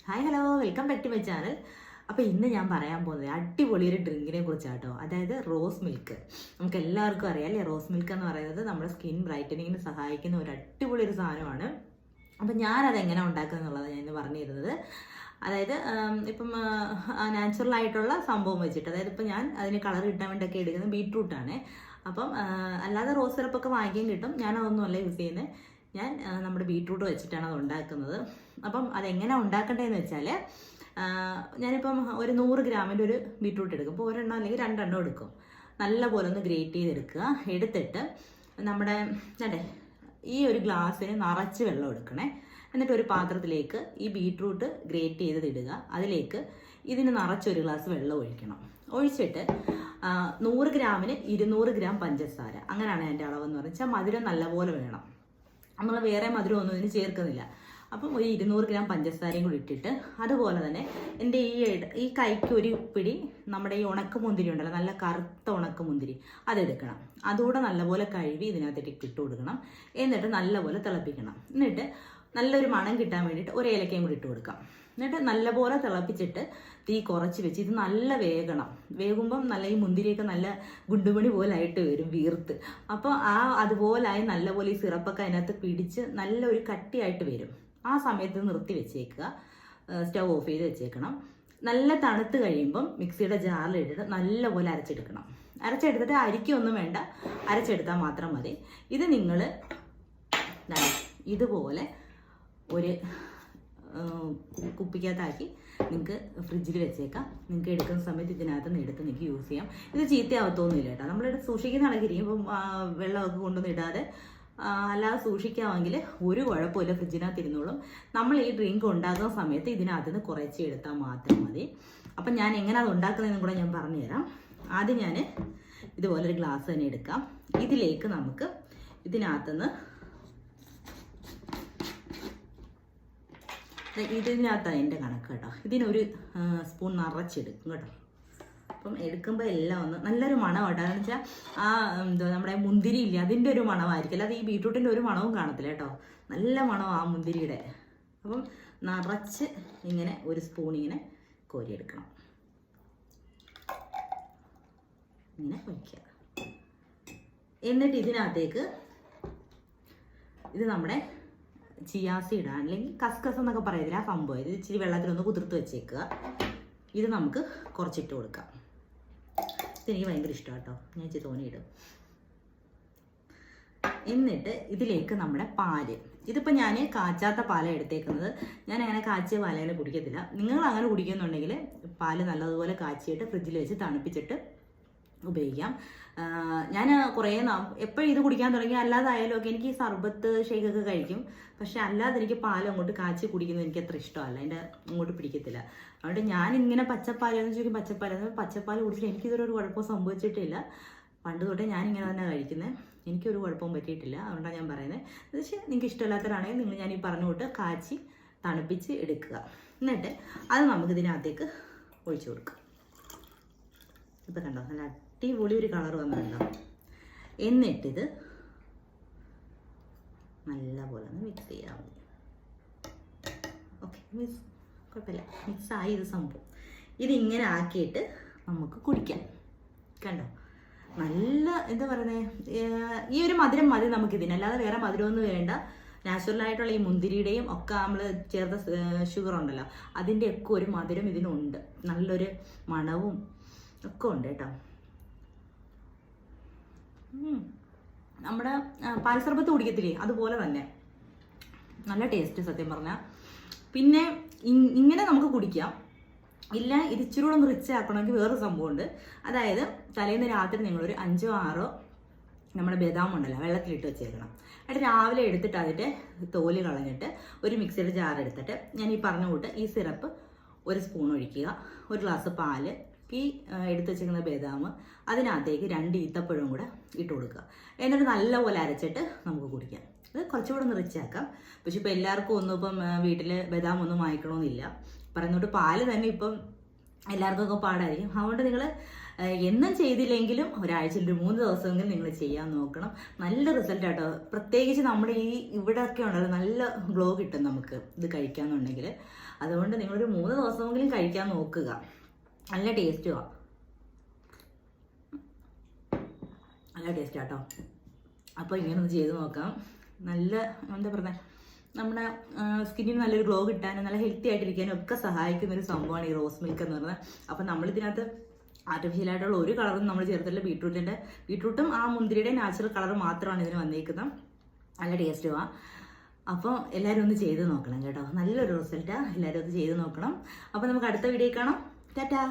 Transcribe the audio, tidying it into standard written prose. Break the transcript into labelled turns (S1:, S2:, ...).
S1: Hi hello, welcome back to my channel. അപ്പോൾ ഇന്ന് ഞാൻ പറയാൻ പോകുന്നത് അടിപൊളി ഒരു ഡ്രിങ്കിനെ കുറിച്ചാട്ടോ. അതായത് റോസ് മിൽക്ക്. നമുക്ക് എല്ലാവർക്കും അറിയാം അല്ലേ, റോസ് മിൽക്ക് എന്ന് പറയുന്നത് നമ്മുടെ സ്കിൻ ബ്രൈറ്റനിങ്ങിന് സഹായിക്കുന്ന ഒരു അടിപൊളി ഒരു സാധനമാണ്. അപ്പം ഞാനത് എങ്ങനെ ഉണ്ടാക്കുക എന്നുള്ളത് ഞാൻ ഇന്ന് പറഞ്ഞു തരുന്നത്. അതായത് ഇപ്പം നാച്ചുറൽ ആയിട്ടുള്ള സംഭവം വെച്ചിട്ട്, അതായത് ഇപ്പം ഞാൻ അതിന് കളർ കിട്ടാൻ വേണ്ടിയൊക്കെ എടുക്കുന്നത് ബീട്രൂട്ടാണ്. അപ്പം അല്ലാതെ റോസ് സിറപ്പൊക്കെ വാങ്ങിക്കാൻ കിട്ടും. ഞാനതൊന്നുമല്ല യൂസ് ചെയ്യുന്നത്. ഞാൻ നമ്മുടെ ബീട്രൂട്ട് വെച്ചിട്ടാണ് അത് ഉണ്ടാക്കുന്നത്. അപ്പം അതെങ്ങനെ ഉണ്ടാക്കേണ്ടതെന്ന് വെച്ചാൽ, ഞാനിപ്പം ഒരു 100 ഗ്രാമിൻ്റെ ഒരു ബീട്രൂട്ട് എടുക്കും. ഇപ്പോൾ ഒരെണ്ണം അല്ലെങ്കിൽ 2 എണ്ണം എടുക്കും. നല്ലപോലെ ഒന്ന് ഗ്രേറ്റ് ചെയ്തെടുക്കുക. എടുത്തിട്ട് നമ്മുടെ ഈ ഒരു ഗ്ലാസ്സിന് നിറച്ച് വെള്ളം എടുക്കണേ. എന്നിട്ട് ഒരു പാത്രത്തിലേക്ക് ഈ ബീട്രൂട്ട് ഗ്രേറ്റ് ചെയ്തത് ഇടുക. അതിലേക്ക് ഇതിന് നിറച്ചൊരു ഗ്ലാസ് വെള്ളം ഒഴിക്കണം. ഒഴിച്ചിട്ട് 100 ഗ്രാമിന് 200 ഗ്രാം പഞ്ചസാര, അങ്ങനെയാണ് എൻ്റെ അളവെന്ന് പറഞ്ഞാൽ. മധുരം നല്ലപോലെ വേണം. നമ്മൾ വേറെ മധുരം ഒന്നും ഇതിന് ചേർക്കുന്നില്ല. അപ്പം ഒരു 200 ഗ്രാം പഞ്ചസാരയും കൂടി ഇട്ടിട്ട്, അതുപോലെ തന്നെ എൻ്റെ ഈ കൈക്ക് ഒരു പിടി നമ്മുടെ ഈ ഉണക്കമുന്തിരി ഉണ്ടല്ലോ, നല്ല കറുത്ത ഉണക്കമുന്തിരി, അതെടുക്കണം. അതുകൂടെ നല്ലപോലെ കഴുകി ഇതിനകത്തേക്ക് ഇട്ട് കൊടുക്കണം. എന്നിട്ട് നല്ലപോലെ തിളപ്പിക്കണം. എന്നിട്ട് നല്ലൊരു മണം കിട്ടാൻ വേണ്ടിയിട്ട് ഒരു ഏലക്കയും കൂടി ഇട്ട് കൊടുക്കാം. എന്നിട്ട് നല്ലപോലെ തിളപ്പിച്ചിട്ട് തീ കുറച്ച് വെച്ച് ഇത് നല്ല വേകണം. വേകുമ്പം നല്ല ഈ മുന്തിരിയൊക്കെ നല്ല ഗുണ്ടുമണി പോലെ ആയിട്ട് വരും, വീർത്ത്. അപ്പോൾ അതുപോലായി നല്ലപോലെ ഈ സിറപ്പൊക്കെ അതിനകത്ത് പിടിച്ച് നല്ലൊരു കട്ടിയായിട്ട് വരും. ആ സമയത്ത് നിർത്തി വെച്ചേക്കുക. സ്റ്റവ് ഓഫ് ചെയ്ത് വെച്ചേക്കണം. നല്ല തണുത്ത് കഴിയുമ്പം മിക്സിയുടെ ജാറിലിട്ടിട്ട് നല്ലപോലെ അരച്ചെടുക്കണം. അരച്ചെടുത്തിട്ട് അരിക്കൊന്നും വേണ്ട, അരച്ചെടുത്താൽ മാത്രം മതി. ഇത് നിങ്ങൾ ഇതുപോലെ ഒരു കുപ്പിക്കകത്താക്കി നിങ്ങൾക്ക് ഫ്രിഡ്ജിൽ വെച്ചേക്കാം. നിങ്ങൾക്ക് എടുക്കുന്ന സമയത്ത് ഇതിനകത്ത് നിന്ന് എടുത്ത് നിങ്ങൾക്ക് യൂസ് ചെയ്യാം. ഇത് ചീത്തയാവത്തൊന്നുമില്ല കേട്ടോ. നമ്മളിവിടെ സൂക്ഷിക്കുന്ന കണക്കിരിക്കും. ഇപ്പം വെള്ളമൊക്കെ കൊണ്ടൊന്നും ഇടാതെ അല്ലാതെ സൂക്ഷിക്കാമെങ്കിൽ ഒരു കുഴപ്പമില്ല, ഫ്രിഡ്ജിനകത്ത് ഇരുന്നോളും. നമ്മൾ ഈ ഡ്രിങ്ക് ഉണ്ടാക്കുന്ന സമയത്ത് ഇതിനകത്ത് നിന്ന് കുറച്ച് എടുത്താൽ മാത്രം മതി. അപ്പം ഞാൻ എങ്ങനെ അത് ഉണ്ടാക്കുന്നതെന്നും കൂടെ ഞാൻ പറഞ്ഞുതരാം. ആദ്യം ഞാൻ ഇതുപോലൊരു ഗ്ലാസ് തന്നെ എടുക്കാം. ഇതിലേക്ക് നമുക്ക് ഇതിനകത്തുനിന്ന് ഇതിനകത്താണ് എൻ്റെ കണക്ക് കേട്ടോ. ഇതിനൊരു സ്പൂൺ നിറച്ചെടുക്കും കേട്ടോ. അപ്പം എടുക്കുമ്പോൾ എല്ലാം ഒന്ന് നല്ലൊരു മണമാട്ടോ. കാരണം വെച്ചാൽ നമ്മുടെ മുന്തിരി ഇല്ല, അതിൻ്റെ ഒരു മണമായിരിക്കും. അല്ലാതെ ഈ ബീട്രൂട്ടിൻ്റെ ഒരു മണവും കാണത്തില്ല കേട്ടോ. നല്ല മണമാണ് ആ മുന്തിരിയുടെ. അപ്പം നിറച്ച് ഇങ്ങനെ ഒരു സ്പൂൺ ഇങ്ങനെ കോരിയെടുക്കണം. ഇങ്ങനെ ഒഴിക്കുക. എന്നിട്ട് ഇതിനകത്തേക്ക് ഇത് നമ്മുടെ ചിയാസി ഇടാൻ, അല്ലെങ്കിൽ കസ്കസ് എന്നൊക്കെ പറയത്തില്ല, ആ സംഭവം. ഇത് ഇച്ചിരി വെള്ളത്തിലൊന്ന് കുതിർത്ത് വെച്ചേക്കുക. ഇത് നമുക്ക് കുറച്ചിട്ട് കൊടുക്കാം. ഇതെനിക്ക് ഭയങ്കര ഇഷ്ടമാണ് കേട്ടോ, ഞാൻ ഇച്ചിരി തോന്നിയിടും. എന്നിട്ട് ഇതിലേക്ക് നമ്മുടെ പാല്, ഇതിപ്പോൾ ഞാൻ കാച്ചാത്ത പാലാണ് എടുത്തേക്കുന്നത്. ഞാൻ അങ്ങനെ കാച്ചിയ പാലങ്ങനെ കുടിക്കത്തില്ല. നിങ്ങൾ അങ്ങനെ കുടിക്കുന്നുണ്ടെങ്കിൽ പാല് നല്ലതുപോലെ കാച്ചിയിട്ട് ഫ്രിഡ്ജിൽ വെച്ച് തണുപ്പിച്ചിട്ട് ഉപയോഗിക്കാം. ഞാൻ കുറേ എപ്പോഴും ഇത് കുടിക്കാൻ തുടങ്ങി. അല്ലാതായാലും ഒക്കെ എനിക്ക് ഈ സർബത്ത് ഷേക്കൊക്കെ കഴിക്കും. പക്ഷെ അല്ലാതെ എനിക്ക് പാൽ അങ്ങോട്ട് കാച്ചി കുടിക്കുന്നത് എനിക്ക് അത്ര ഇഷ്ടമല്ല, അതിൻ്റെ അങ്ങോട്ട് പിടിക്കത്തില്ല. അതുകൊണ്ട് ഞാൻ ഇങ്ങനെ പച്ചപ്പാലെന്ന് ചോദിക്കും, പച്ചപ്പാൽ കുടിച്ചിട്ട് എനിക്കിതൊരു കുഴപ്പവും സംഭവിച്ചിട്ടില്ല. പണ്ട് തൊട്ടേ ഞാനിങ്ങനെ തന്നെ കഴിക്കുന്നത്. എനിക്കൊരു കുഴപ്പവും പറ്റിയിട്ടില്ല. അതുകൊണ്ടാണ് ഞാൻ പറയുന്നത്. പക്ഷേ നിങ്ങൾക്ക് ഇഷ്ടമില്ലാത്തവരാണെങ്കിൽ നിങ്ങൾ ഞാൻ ഈ പറഞ്ഞു തൊട്ട് കാച്ചി തണുപ്പിച്ച് എടുക്കുക. എന്നിട്ട് അത് നമുക്ക് ഇതിനകത്തേക്ക് ഒഴിച്ചു കൊടുക്കാം. ഇപ്പം കണ്ടോ, നല്ല അടിപൊളി ഒരു കളർ വന്നിട്ടുണ്ടോ. എന്നിട്ടിത് നല്ലപോലെ ഒന്ന് മിക്സ് ചെയ്യാൻ മതി. ഓക്കെ, കുഴപ്പമില്ല, മിക്സായി ഇത് സംഭവം. ഇതിങ്ങനെ ആക്കിയിട്ട് നമുക്ക് കുടിക്കാം. കണ്ടോ, നല്ല എന്താ പറയുന്നത്, ഈ ഒരു മധുരം മതി നമുക്കിതിന്. അല്ലാതെ വേറെ മധുരമൊന്നും വേണ്ട. നാച്ചുറലായിട്ടുള്ള ഈ മുന്തിരിയുടെയും ഒക്കെ നമ്മൾ ചേർത്ത ഷുഗർ ഉണ്ടല്ലോ, അതിൻ്റെയൊക്കെ ഒരു മധുരം ഇതിനുണ്ട്. നല്ലൊരു മണവും ഒക്കെ ഉണ്ട് കേട്ടോ. നമ്മുടെ പാൽസർബത്ത് കുടിക്കത്തില്ലേ, അതുപോലെ തന്നെ നല്ല ടേസ്റ്റ് സത്യം പറഞ്ഞാൽ. പിന്നെ ഇങ്ങനെ നമുക്ക് കുടിക്കാം. ഇല്ല, ഇത് ഇച്ചിരി കൂടെ ഒന്ന് റിച്ച് ആക്കണമെങ്കിൽ വേറൊരു സംഭവമുണ്ട്. അതായത് തലേന്ന് രാത്രി നിങ്ങളൊരു 5 or 6 നമ്മുടെ ബദാം ഉണ്ടല്ലോ വെള്ളത്തിലിട്ട് വെച്ചേക്കണം. എന്നിട്ട് രാവിലെ എടുത്തിട്ട് അതിൻ്റെ തോല് കളഞ്ഞിട്ട് ഒരു മിക്സിയുടെ ജാർ എടുത്തിട്ട് ഞാൻ ഈ പറഞ്ഞ കൂട്ട് ഈ സിറപ്പ് ഒരു സ്പൂൺ ഒഴിക്കുക. ഒരു ഗ്ലാസ് പാല്, ഈ എടുത്ത് വെച്ചിരിക്കുന്ന ബദാം, അതിനകത്തേക്ക് 2 ഈത്തപ്പഴവും കൂടെ ഇട്ട് കൊടുക്കുക. എന്നിട്ട് നല്ലപോലെ അരച്ചിട്ട് നമുക്ക് കുടിക്കാം. ഇത് കുറച്ചുകൂടെ ഒന്ന് റിച്ചാക്കാം. പക്ഷെ ഇപ്പോൾ എല്ലാവർക്കും ഒന്നും ഇപ്പം വീട്ടിൽ ബദാം ഒന്നും വാങ്ങിക്കണമെന്നില്ല. പറഞ്ഞോട്ട് പാല് തന്നെ ഇപ്പം എല്ലാവർക്കും ഒക്കെ പാടായിരിക്കും. അതുകൊണ്ട് നിങ്ങൾ എന്നും ചെയ്തില്ലെങ്കിലും ഒരാഴ്ചയിൽ ഒരു 3 ദിവസമെങ്കിലും നിങ്ങൾ ചെയ്യാൻ നോക്കണം. നല്ല റിസൾട്ട് ആട്ടോ. പ്രത്യേകിച്ച് നമ്മുടെ ഈ ഇവിടെയൊക്കെ ഉണ്ടല്ലോ, നല്ല ഗ്ലോ കിട്ടും നമുക്ക് ഇത് കഴിക്കാന്നുണ്ടെങ്കിൽ. അതുകൊണ്ട് നിങ്ങളൊരു 3 ദിവസമെങ്കിലും കഴിക്കാൻ നോക്കുക. നല്ല ടേസ്റ്റുമാണ്, നല്ല ടേസ്റ്റാട്ടോ. അപ്പോൾ ഇങ്ങനെ ഒന്ന് ചെയ്ത് നോക്കാം. നല്ല എന്താ പറയുക, നമ്മുടെ സ്കിന്നിന് നല്ലൊരു ഗ്ലോ കിട്ടാനും നല്ല ഹെൽത്തി ആയിട്ടിരിക്കാനും ഒക്കെ സഹായിക്കുന്ന ഒരു സംഭവമാണ് ഈ റോസ് മിൽക്ക് എന്ന് പറയുന്നത്. അപ്പോൾ നമ്മളിതിനകത്ത് ആർട്ടിഫിഷ്യലായിട്ടുള്ള ഒരു കളറും നമ്മൾ ചേർത്തില്ല. ബീട്രൂട്ടും ആ മുന്തിരിയുടെ നാച്ചുറൽ കളർ മാത്രമാണ് ഇതിന് വന്നിരിക്കുന്നത്. നല്ല ടേസ്റ്റുമാണ്. അപ്പോൾ എല്ലാവരും ഒന്ന് ചെയ്ത് നോക്കണം കേട്ടോ. നല്ലൊരു റിസൾട്ടാണ്, എല്ലാവരും ഒന്ന് ചെയ്ത് നോക്കണം. അപ്പോൾ നമുക്ക് അടുത്ത വീഡിയോ കാണാം. ടാറ്റാ.